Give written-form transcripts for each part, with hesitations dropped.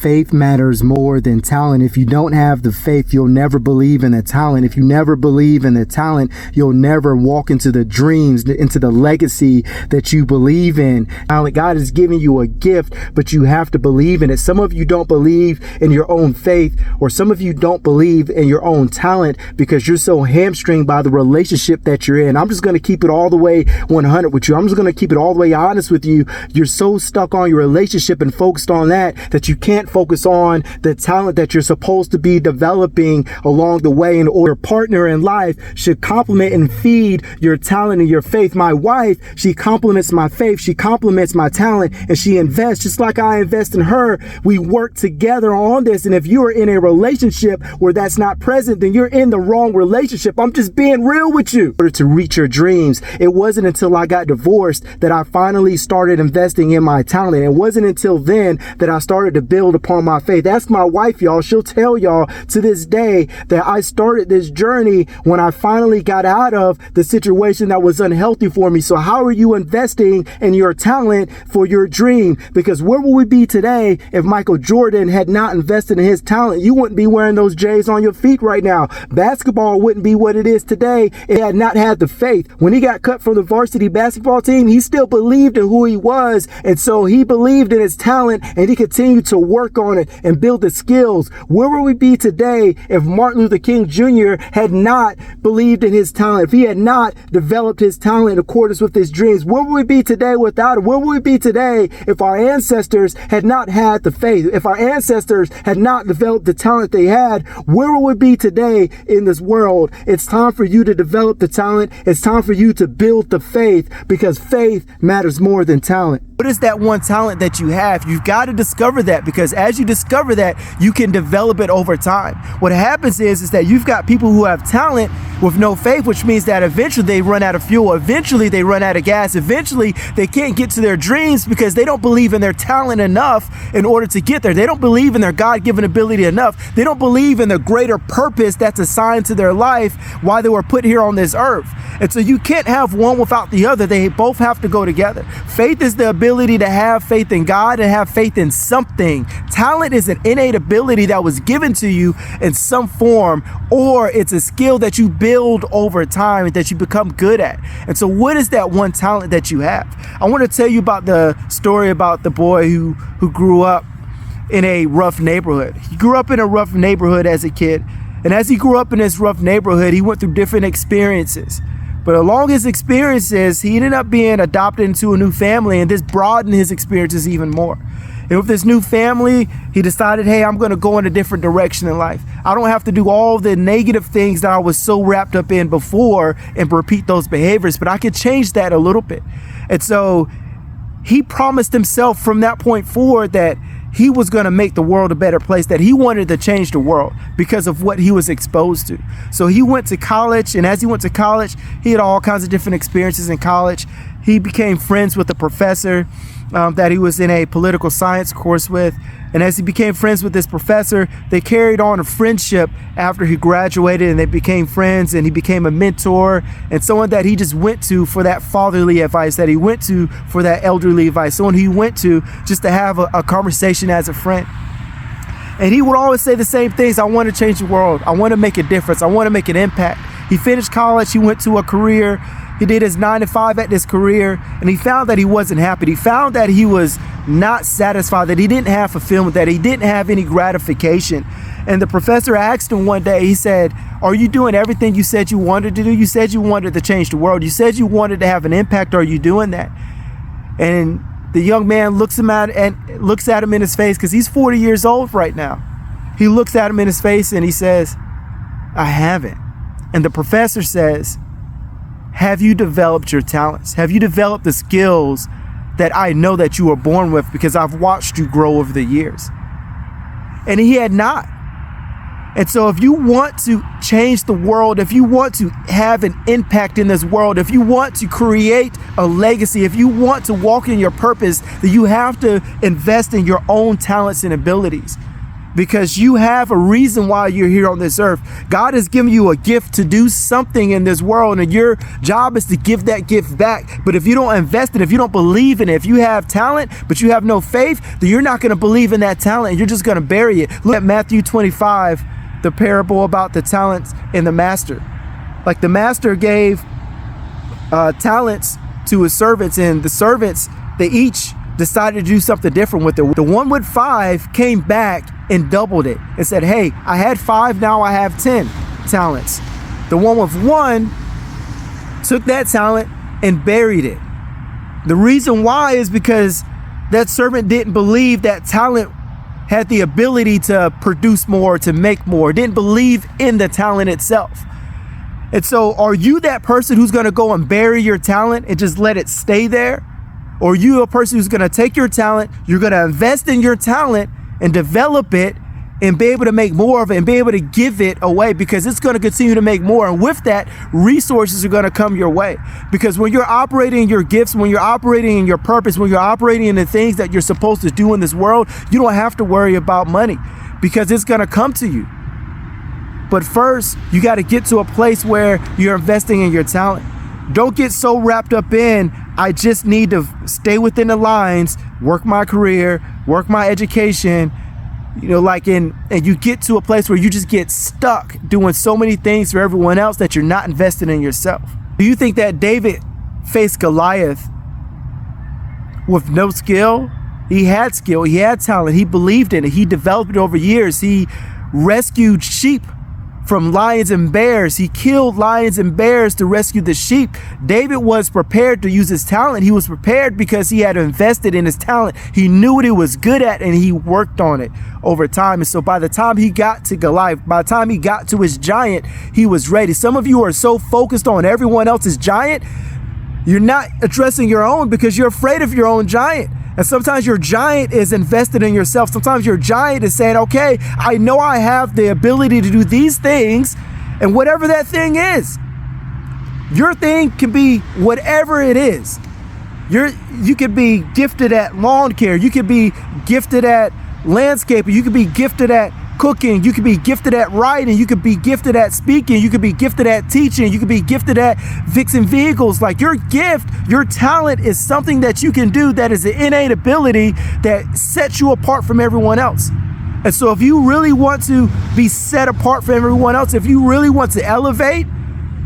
faith matters more than talent. If you don't have the faith, you'll never believe in the talent. If you never believe in the talent, you'll never walk into the dreams, into the legacy that you believe in. God is giving you a gift, but you have to believe in it. Some of you don't believe in your own faith, or some of you don't believe in your own talent because you're so hamstringed by the relationship that you're in. I'm just going to keep it all the way 100 with you. I'm just going to keep it all the way honest with you. You're so stuck on your relationship and focused on that you can't focus on the talent that you're supposed to be developing along the way. And your partner in life should complement and feed your talent and your faith. My wife, she complements my faith, she complements my talent, and she invests just like I invest in her. We work together on this. And if you are in a relationship where that's not present, then you're in the wrong relationship. I'm just being real with you. In order to reach your dreams, it wasn't until I got divorced that I finally started investing in my talent. It wasn't until then that I started to build upon my faith. Ask my wife, y'all. She'll tell y'all to this day that I started this journey when I finally got out of the situation that was unhealthy for me. So how are you investing in your talent for your dream? Because where would we be today if Michael Jordan had not invested in his talent? You wouldn't be wearing those J's on your feet right now. Basketball wouldn't be what it is today if he had not had the faith. When he got cut from the varsity basketball team, he still believed in who he was. And so he believed in his talent, and he continued to work on it and build the skills. Where would we be today if Martin Luther King Jr. had not believed in his talent, if he had not developed his talent in accordance with his dreams? Where would we be today without it? Where would we be today if our ancestors had not had the faith, if our ancestors had not developed the talent they had? Where would we be today in this world? It's time for you to develop the talent. It's time for you to build the faith, because faith matters more than talent. What is that one talent that you have? You've got to discover that, because as you discover that, you can develop it over time. What happens is that you've got people who have talent with no faith, which means that eventually they run out of fuel. Eventually they run out of gas. Eventually they can't get to their dreams because they don't believe in their talent enough in order to get there. They don't believe in their God-given ability enough. They don't believe in the greater purpose that's assigned to their life while they were put here on this earth. And so you can't have one without the other. They both have to go together. Faith is the ability to have faith in God and have faith in something. Talent is an innate ability that was given to you in some form, or it's a skill that you build over time and that you become good at. And so what is that one talent that you have? I want to tell you about the story about the boy who grew up in a rough neighborhood. He grew up in a rough neighborhood as a kid. And as he grew up in this rough neighborhood, he went through different experiences. But along his experiences, he ended up being adopted into a new family, and this broadened his experiences even more. And with this new family, he decided, hey, I'm going to go in a different direction in life. I don't have to do all the negative things that I was so wrapped up in before and repeat those behaviors, but I could change that a little bit. And so he promised himself from that point forward that he was going to make the world a better place, that he wanted to change the world because of what he was exposed to. So he went to college, and as he went to college, he had all kinds of different experiences in college. He became friends with a professor that he was in a political science course with. And as he became friends with this professor, they carried on a friendship after he graduated, and they became friends, and he became a mentor and someone that he just went to for that fatherly advice, that he went to for that elderly advice, someone he went to just to have a conversation as a friend. And he would always say the same things. I want to change the world. I want to make a difference. I want to make an impact. He finished college. He went to a career. He did his 9 to 5 at this career, and he found that he wasn't happy. He found that he was not satisfied, that he didn't have fulfillment, that he didn't have any gratification. And the professor asked him one day, he said, are you doing everything you said you wanted to do? You said you wanted to change the world. You said you wanted to have an impact. Are you doing that? And the young man looks at him in his face, because he's 40 years old right now. He looks at him in his face and he says, I haven't. And the professor says, have you developed your talents? Have you developed the skills that I know that you were born with, because I've watched you grow over the years? And he had not. And so if you want to change the world, if you want to have an impact in this world, if you want to create a legacy, if you want to walk in your purpose, then you have to invest in your own talents and abilities. because you have a reason why you're here on this earth. God has given you a gift to do something in this world, and your job is to give that gift back. But if you don't invest in it, if you don't believe in it, if you have talent but you have no faith, then you're not going to believe in that talent, and you're just going to bury it. Look at Matthew 25, the parable about the talents and the master. Like, the master gave talents to his servants, and the servants, they each decided to do something different with it. The one with 5 came back and doubled it and said, hey, I had 5, now I have 10 talents. The one with 1 took that talent and buried it. The reason why is because that servant didn't believe that talent had the ability to produce more, to make more, didn't believe in the talent itself. And so, are you that person who's going to go and bury your talent and just let it stay there? Or are you a person who's going to take your talent, you're going to invest in your talent and develop it and be able to make more of it and be able to give it away, because it's going to continue to make more. And with that, resources are going to come your way. Because when you're operating in your gifts, when you're operating in your purpose, when you're operating in the things that you're supposed to do in this world, you don't have to worry about money, because it's going to come to you. But first, you got to get to a place where you're investing in your talent. Don't get so wrapped up in, I just need to stay within the lines, work my career, work my education, and you get to a place where you just get stuck doing so many things for everyone else that you're not investing in yourself. Do you think that David faced Goliath with no skill? He had skill, he had talent, he believed in it, he developed it over years. He rescued sheep from lions and bears. He killed lions and bears to rescue the sheep. David was prepared to use his talent. He was prepared because he had invested in his talent. He knew what he was good at, and he worked on it over time. And so by the time he got to Goliath, by the time he got to his giant, he was ready. Some of you are so focused on everyone else's giant, you're not addressing your own because you're afraid of your own giant. And sometimes your giant is invested in yourself. Sometimes your giant is saying, okay, I know I have the ability to do these things, and whatever that thing is, your thing can be whatever it is. You could be gifted at lawn care. You could be gifted at landscaping. You could be gifted at cooking. You could be gifted at writing. You could be gifted at speaking. You could be gifted at teaching. You could be gifted at fixing vehicles. Like, your gift, your talent is something that you can do that is an innate ability that sets you apart from everyone else. And so if you really want to be set apart from everyone else, if you really want to elevate,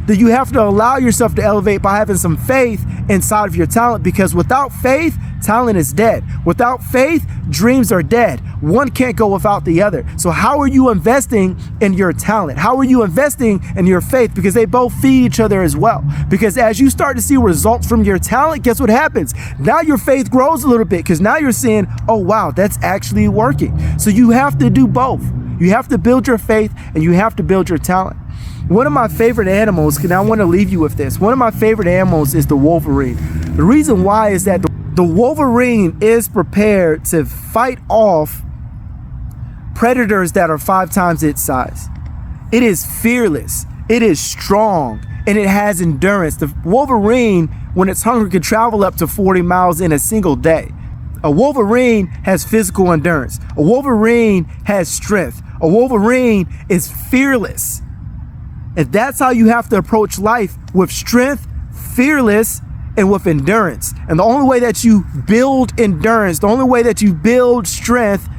then you have to allow yourself to elevate by having some faith inside of your talent, because without faith, talent is dead. Without faith, dreams are dead. One can't go without the other. So how are you investing in your talent? How are you investing in your faith? Because they both feed each other as well. Because as you start to see results from your talent, guess what happens? Now your faith grows a little bit, because now you're seeing, oh wow, that's actually working. So you have to do both. You have to build your faith and you have to build your talent. One of my favorite animals, and I want to leave you with this, one of my favorite animals is the wolverine. The reason why is that the wolverine is prepared to fight off predators that are 5 times its size. It is fearless, it is strong, and it has endurance. The wolverine, when it's hungry, can travel up to 40 miles in a single day. A wolverine has physical endurance. A wolverine has strength. A wolverine is fearless. And that's how you have to approach life, with strength, fearless, and with endurance. And the only way that you build endurance, the only way that you build strength,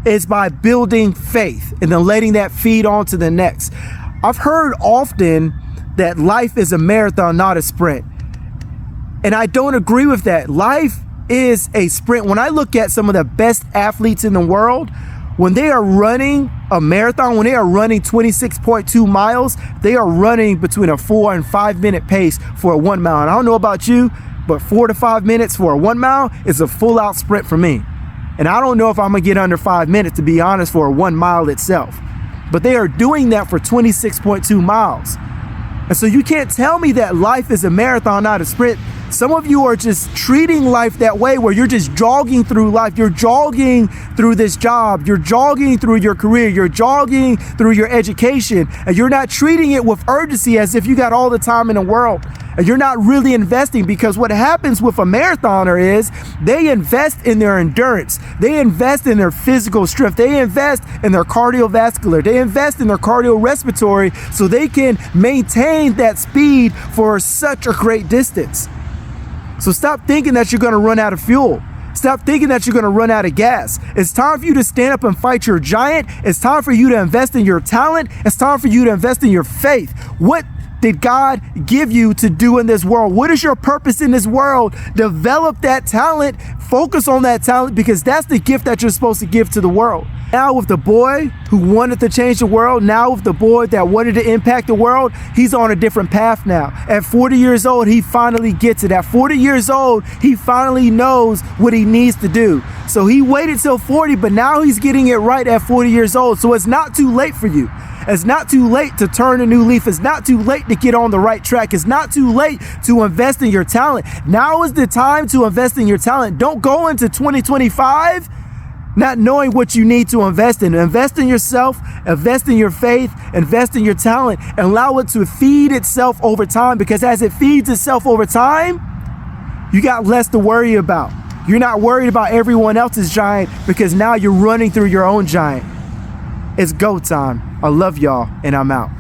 is by building faith and then letting that feed on to the next. I've heard often that life is a marathon, not a sprint. And I don't agree with that. Life is a sprint. When I look at some of the best athletes in the world, when they are running a marathon, when they are running 26.2 miles, they are running between a 4 and 5 minute pace for a 1 mile. And I don't know about you, but 4 to 5 minutes for a 1 mile is a full out sprint for me. And I don't know if I'm gonna get under 5 minutes, to be honest, for a 1 mile itself. But they are doing that for 26.2 miles. And so you can't tell me that life is a marathon, not a sprint. Some of you are just treating life that way, where you're just jogging through life. You're jogging through this job. You're jogging through your career. You're jogging through your education. And you're not treating it with urgency as if you got all the time in the world. and you're not really investing, because what happens with a marathoner is they invest in their endurance. They invest in their physical strength. They invest in their cardiovascular. They invest in their cardiorespiratory so they can maintain that speed for such a great distance. So stop thinking that you're going to run out of fuel. Stop thinking that you're going to run out of gas. It's time for you to stand up and fight your giant. It's time for you to invest in your talent. It's time for you to invest in your faith. What did God give you to do in this world? What is your purpose in this world? Develop that talent. Focus on that talent, because that's the gift that you're supposed to give to the world. Now with the boy who wanted to change the world, now with the boy that wanted to impact the world, he's on a different path now. At 40 years old, he finally gets it. At 40 years old, he finally knows what he needs to do. So he waited till 40, but now he's getting it right at 40 years old. So it's not too late for you. It's not too late to turn a new leaf. It's not too late to get on the right track. It's not too late to invest in your talent. Now is the time to invest in your talent. Don't go into 2025 not knowing what you need to invest in. Invest in yourself, invest in your faith, invest in your talent, and allow it to feed itself over time, because as it feeds itself over time, you got less to worry about. You're not worried about everyone else's giant, because now you're running through your own giant. It's go time. I love y'all, and I'm out.